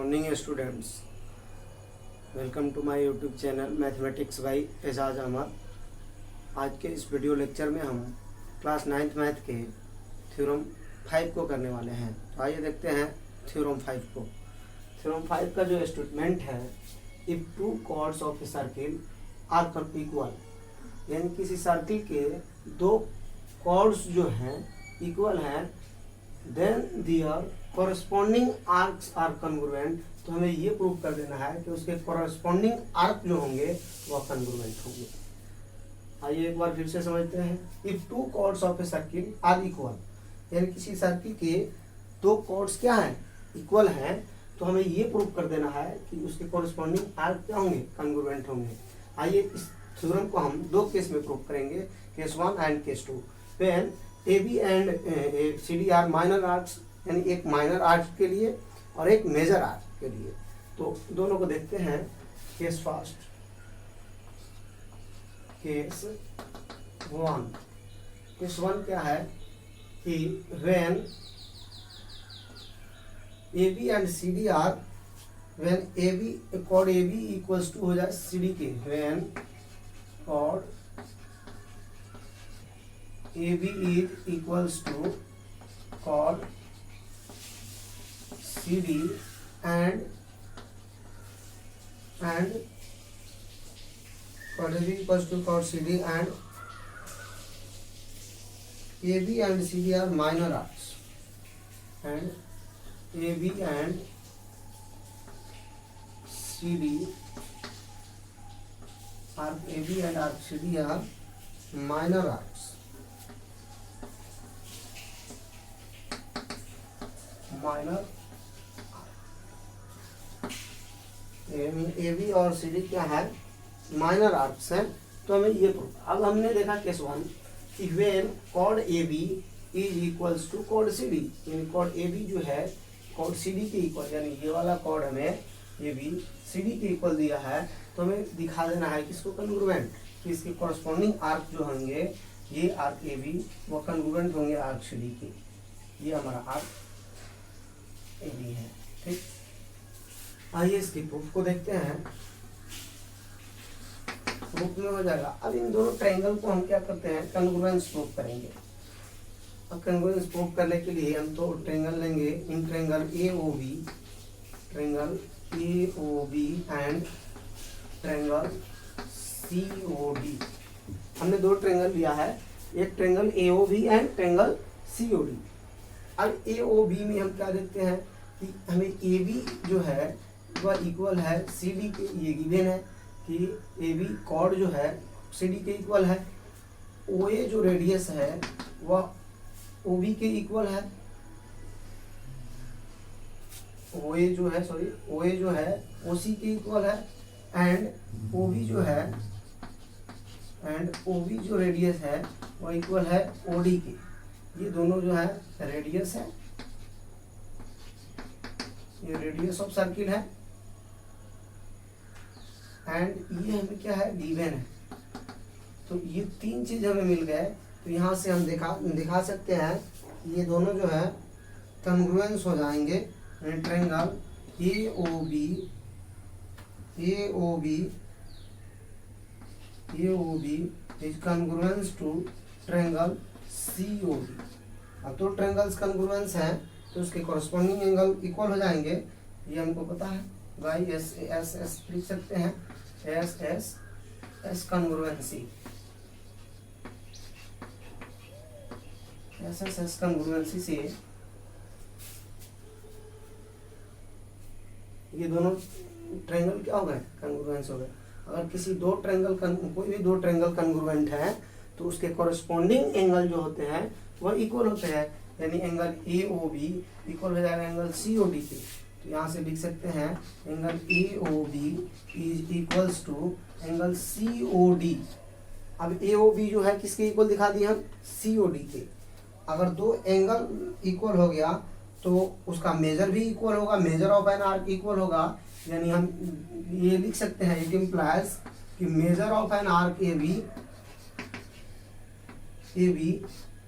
Morning students, welcome to my YouTube channel mathematics by Ejaz Ahmad. आज के इस वीडियो लेक्चर में हम क्लास 9th मैथ के थ्योरम 5 को करने वाले हैं। तो आइए देखते हैं थ्योरम 5 को। थ्योरम 5 का जो स्टेटमेंट है, if two chords of a circle are equal, यानी किसी सर्किल के दो कॉर्ड्स जो हैं इक्वल हैं, then their corresponding arcs are congruent. तो हमें ये प्रूव कर देना है कि उसके कॉरेस्पॉन्डिंग आर्क जो होंगे वह कॉन्ग्रुएंट होंगे। आइए एक बार फिर से समझते हैं। If two chords of a circle are equal, यानी किसी सर्किल के दो कॉर्ड्स क्या हैं, इक्वल हैं, तो हमें ये प्रूव कर देना है कि उसके कॉरेस्पॉन्डिंग आर्क क्या होंगे, कॉन्ग्रुएंट होंगे। आइए इस थ्योरम को हम दो केस में प्रूव करेंगे, case 1 and case 2। When AB and CD are minor arcs, यानी एक माइनर आर्क के लिए और एक मेजर आर्क के लिए। तो दोनों को देखते हैं। Case first, case 1। केस 1 क्या है कि when AB and CD are, when AB chord AB equals to हो जाए CD के, when chord AB is equals to chord CD and chord AB equals to chord CD and AB and CD are minor arcs, and AB and CD arc AB and arc CD are minor arcs, minor. AB और CD क्या है, minor arcs हैं। तो हमें ये proof, अब हमने देखा केस 1 कि when chord AB is equals to chord CD, यानी कॉर्ड AB जो है कॉर्ड CD के इक्वल, यानी ये वाला कॉर्ड हमें AB CD के इक्वल दिया है, तो हमें दिखा देना है किसको कॉन्ग्रुएंट, कि इसके कॉरस्पॉन्डिंग आर्क जो होंगे, ये आर्क AB वो कॉन्ग्रुएंट होंगे आर्क CD के। ये हमारा आर्क AB है, ठीक। आइए इसकी प्रूफ को देखते हैं। प्रूफ में हो जाएगा। अब इन दोनों ट्रायंगल को हम क्या करते हैं, कॉन्ग्रुएंस प्रूफ करेंगे। अब कॉन्ग्रुएंस प्रूफ करने के लिए हम तो ट्रायंगल लेंगे, in triangle AOB and triangle COD। हमने दो ट्रायंगल लिया है, एक triangle AOB and triangle COD। अब AOB में हम क्या देखते हैं कि हमें AB जो है वह इक्वल है CD के, ये गिवन है कि AB कॉर्ड जो है CD के इक्वल है। OA जो रेडियस है वह OB के इक्वल है। OA जो है OC के इक्वल है। एंड OB जो रेडियस है वह इक्वल है OD के। ये दोनों जो है रेडियस है, ये रेडियस ऑफ सर्किल है, एंड ये हमें क्या है, गिवन है। तो ये तीन चीज हमें मिल गए। तो यहाँ से हम दिखा सकते हैं कि ये दोनों जो है कॉन्ग्रुएंस हो जाएंगे। Triangle AOB is congruence to triangle COD। अब तो ट्रायंगल्स कॉन्ग्रुएंस हैं तो उसके कॉरस्पॉन्डिंग एंगल इक्वल हो जाएंगे, ये हमको पता है। बाई एस लिख सकते हैं, एस कॉन्ग्रुएंसी, एस कॉन्ग्रुएंसी से ये दोनों ट्रायंगल क्या हो गए, कॉन्ग्रुएंस हो गए। अगर किसी दो ट्रायंगल कोई भी दो ट्रायंगल कॉन्ग्रुएंट है तो उसके कॉरस्पॉन्डिंग एंगल जो होते हैं वह इक्वल होते हैं, यानी एंगल AOB इक्वल हो जाएगा एंगल COD के। तो यहाँ से लिख सकते हैं angle AOB is equals to angle COD। अब AOB जो है किसके इक्वल दिखा दिए हम, COD के। अगर दो एंगल इक्वल हो गया तो उसका मेजर भी इक्वल होगा, measure of an arc equal होगा, यानी हम ये लिख सकते हैं, इट इम्प्लाइज कि measure of an arc AB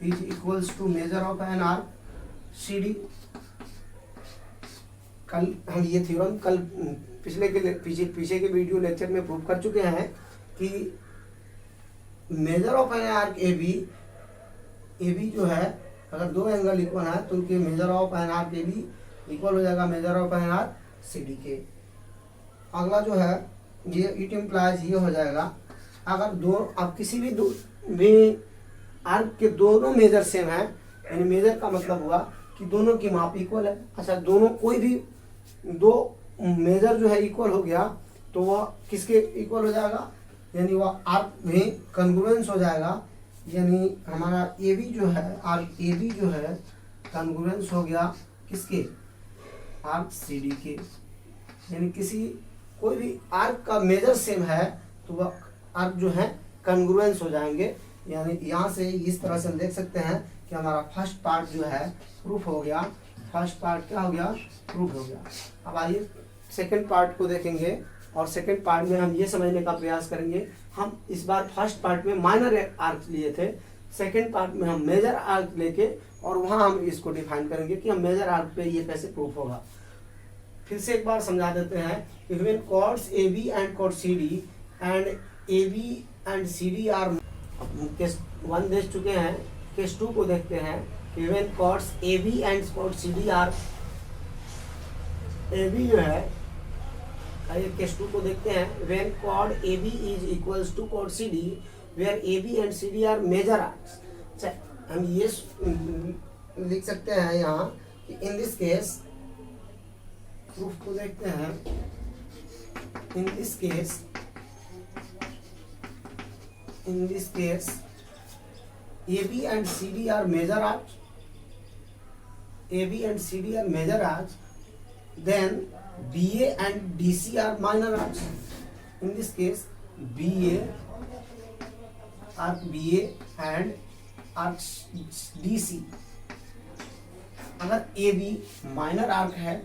is equals to measure of an arc CD। कल हम ये थ्योरम कल पीछे के वीडियो लेक्चर में प्रूव कर चुके हैं कि measure of an arc A B जो है, अगर दो एंगल इक्वल है तो उनके measure of an arc A B equal हो जाएगा measure of an arc C D के। अगला जो है ये इट इम्प्लाइज ये हो जाएगा, अगर दो अब किसी भी आर्क के दोनों मेजर सेम है, यानी मेजर का मतलब हुआ कि दोनों की माप इक्वल है। अच्छा, दोनों कोई भी दो मेजर जो है इक्वल हो गया तो वह किसके इक्वल हो जाएगा, यानी वह आर्क में कन्ग्रुएंस हो जाएगा। यानी हमारा ए बी जो है, आर्क ए बी जो है कन्ग्रुएंस हो गया किसके, आर्क सी डी के। यानी कोई भी आर्क का मेजर सेम है तो वह आर्क जो है कन्ग्रुएंस हो जाएंगे। यानी यहाँ से इस तरह से हम देख सकते हैं कि हमारा फर्स्ट पार्ट जो है प्रूफ हो गया। फर्स्ट पार्ट क्या हो गया, प्रूफ हो गया। अब आइए सेकंड पार्ट को देखेंगे और सेकंड पार्ट में हम ये समझने का प्रयास करेंगे। हम इस बार फर्स्ट पार्ट में माइनर आर्क लिए थे, सेकंड पार्ट में हम मेजर आर्क लेके और वहाँ हम इसको डिफाइन करेंगे कि हम मेजर आर्क पे ये कैसे प्रूफ होगा। फिर से एक बार समझा देते हैं कि when chords A B and chord C D and A B and C D are, case 1 देख चुके हैं, केस 2 को देखते हैं कि when chords A B and chord C D are, A B जो है, आइए केस 2 को देखते हैं। When chord A B is equals to chord C D where A B and C D are major arcs. अच्छा, हम ये लिख सकते हैं यहाँ कि इन दिस केस, प्रूफ को देखते हैं, in this case A B and C D are major arcs, A B and C D are major arcs, then BA and DC are minor arcs. In this case, arc BA and arc DC. अगर AB minor arc है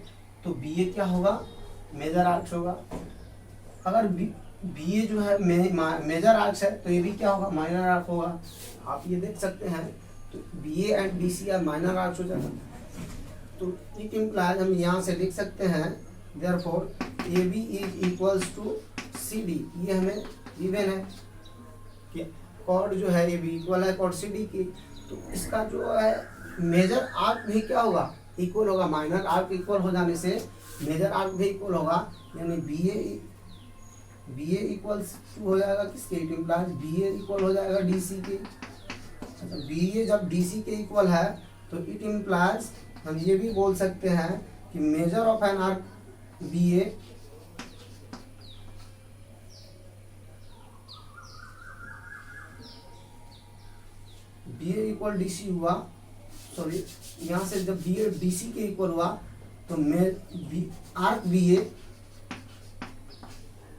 तो BA क्या होगा, major arc होगा। अगर BA जो है major arc है तो AB क्या होगा, माइनर आर्क होगा। आप ये देख सकते हैं, तो BA and DC are minor arc हो जाएगा। तो इट इम्प्लाइज हम यहाँ से लिख सकते हैं therefore A B is equals to C D. ये हमें गिवन है कि कॉर्ड जो है ए बी इक्वल है कॉर्ड सी डी की, तो इसका जो है मेजर आर्क भी क्या होगा, इक्वल होगा। माइनर आर्क इक्वल हो जाने से मेजर आर्क भी इक्वल होगा, यानी बी ए इक्वल्स हो जाएगा किसके, it implies B A equal हो जाएगा डी सी के। अच्छा, बी ए जब डी सी के इक्वल है तो इट इम्प्लाइज हम ये भी बोल सकते हैं कि measure of an arc B A equal D C हुआ, सॉरी यहाँ से जब बी ए डी सी के इक्वल हुआ तो आर्क बी ए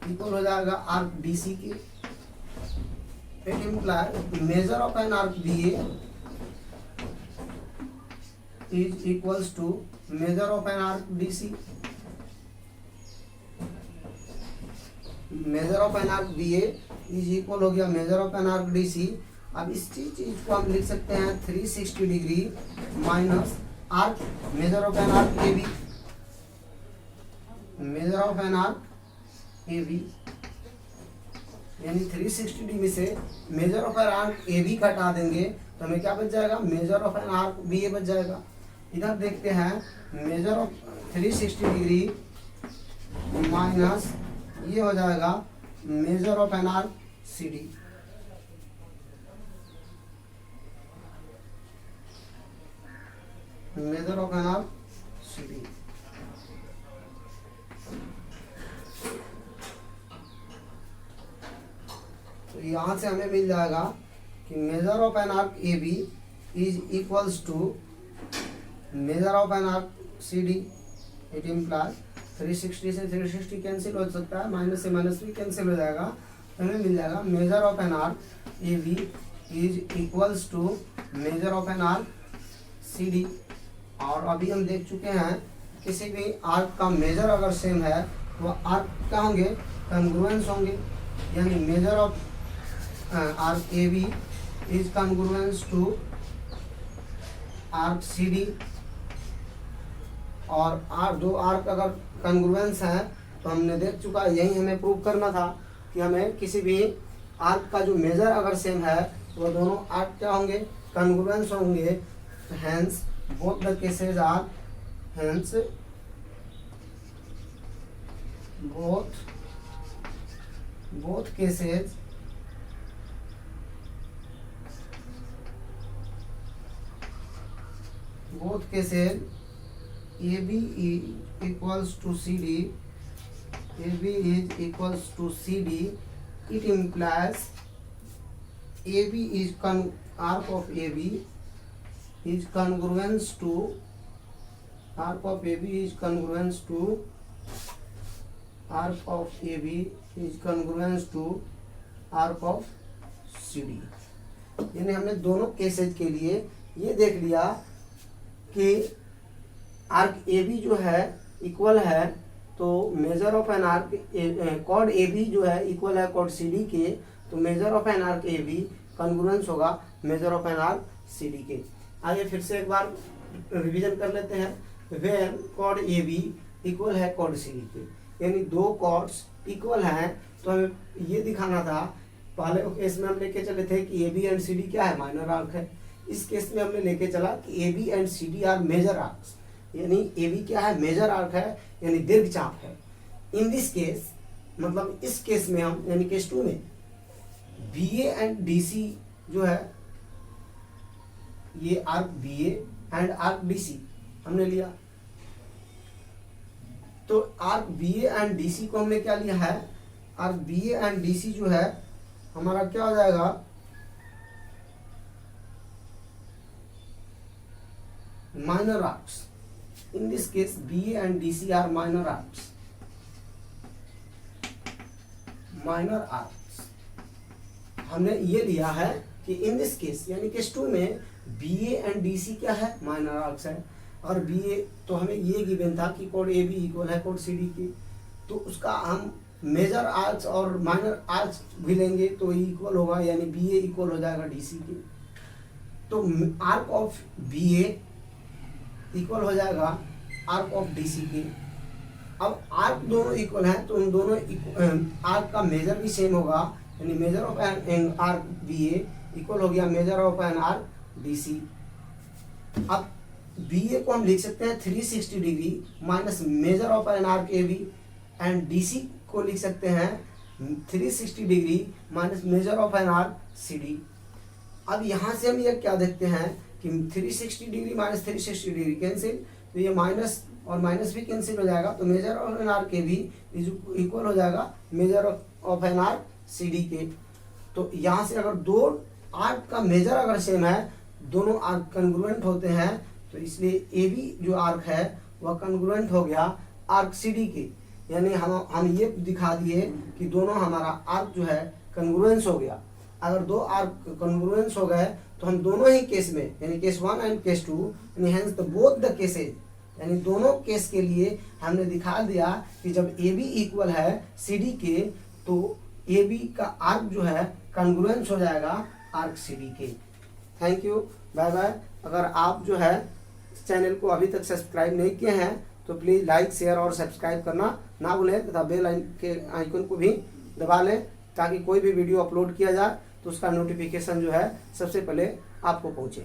इक्वल हो जाएगा आर्क डी सी के। It implies measure of an arc B A is equals to measure of an arc DC. measure of an arc BA is equal हो गया measure of an arc DC। अब इस चीज को हम लिख सकते हैं 360 degree minus arc major of an arc AB, major of an arc AB, यानी 360 डिग्री से major of an arc AB का हटा देंगे तो हमें क्या बच जाएगा, measure of an arc BA बच जाएगा। इधर देखते हैं मेजर ऑफ 360 डिग्री माइनस ये हो जाएगा measure of an arc C D. Measure of an arc C D, तो यहाँ से हमें मिल जाएगा कि measure of an arc A B is equals to measure of an arc C D. It implies 360 से 360 कैंसिल हो सकता है, माइनस से माइनस भी कैंसिल हो जाएगा, तो हमें मिल जाएगा measure of an arc A B is equals to measure of an arc C D. और अभी हम देख चुके हैं किसी भी आर्क का मेजर अगर सेम है तो आर्क क्या होंगे, कन्ग्रुएंस होंगे। यानी measure of arc A B is congruence to arc C D और दो आर्क अगर कॉन्ग्रुएंस हैं तो हमने देख चुका, यही हमें प्रूव करना था कि हमें किसी भी आर्क का जो मेजर अगर सेम है तो वो दोनों आर्क क्या होंगे, कॉन्ग्रुएंस होंगे। Hence both the cases are, hence both cases AB is equals to CD, AB is equals to CD. It implies AB is arc of AB is congruence to arc of AB is congruence to arc of AB is congruence to arc of CD। यानी हमने दोनों cases के लिए ये देख लिया कि arc AB जो है इक्वल है, तो measure of an arc chord AB जो है इक्वल है कॉर्ड CD के, तो measure of an arc AB congruence होगा measure of an arc CD के। आइए फिर से एक बार रिवीजन कर लेते हैं। वेन कॉर्ड AB इक्वल है कॉर्ड CD के, यानी दो कॉर्ड्स इक्वल हैं, तो हमें ये दिखाना था। पहले केस में हम लेके चले थे कि AB एंड CD क्या है, माइनर आर्क है। इस केस में हमने लेके चला कि AB and CD are major arcs, यानी AB क्या है, मेजर आर्क है, यानी दीर्घ चाप है। इन दिस केस मतलब इस केस में हम यानी केस 2 में BA एंड DC जो है, ये arc BA and arc DC हमने लिया। तो आर्क BA एंड DC को हमने क्या लिया है, आर्क BA एंड DC जो है हमारा क्या हो जाएगा, minor arcs. In this case BA and DC are minor arcs, minor arcs हमने ये लिया है कि इन दिस केस यानी केस 2 में BA एंड DC क्या है, माइनर आर्क्स है। और BA तो हमें ये गिवन था कि कोड AB इक्वल है कोड CD की, तो उसका हम मेजर आर्क्स और माइनर आर्क्स भी लेंगे तो इक्वल होगा, यानी BA इक्वल हो जाएगा DC के। तो आर्क ऑफ BA इक्वल हो जाएगा आर्क ऑफ DC के। अब आर्क दोनों इक्वल हैं तो उन दोनों आर्क का मेजर भी सेम होगा, यानी measure of an arc BA equal हो गया major of an arc DC। अब BA को हम लिख सकते हैं 360 degree minus major of an arc AB, and DC को लिख सकते हैं 360 degree minus major of an arc CD। अब यहाँ से हम ये क्या देखते हैं कि 360 डिग्री माइनस 360 डिग्री कैंसिल, तो ये माइनस और माइनस भी कैंसिल हो जाएगा, तो measure of an arc AB equal हो जाएगा measure of an arc CD के। तो यहाँ से अगर दो आर्क का मेजर अगर सेम है, दोनों आर्क कॉन्ग्रुएंट होते हैं, तो इसलिए AB जो आर्क है वह कॉन्ग्रुएंट हो गया आर्क CD के। यानी हम ये दिखा दिए कि दोनों हमारा आर्क जो है कॉन्ग्रुएंस हो गया। अगर दो आर्क कॉन्ग्रुएंस हो गए तो हम दोनों ही केस में यानी केस 1 एंड केस 2 यानी hence the both the cases, यानी दोनों केस के लिए हमने दिखा दिया कि जब AB इक्वल है CD के, तो AB का आर्क जो है कॉन्ग्रुएंस हो जाएगा आर्क CD के। Thank you, bye bye. अगर आप जो है चैनल को अभी तक सब्सक्राइब नहीं किए हैं तो प्लीज़ लाइक शेयर और सब्सक्राइब करना ना भूलें, तथा बेल के आइकन को भी दबा लें ताकि कोई भी वीडियो अपलोड किया जाए तो उसका नोटिफिकेशन जो है सबसे पहले आपको पहुँचे।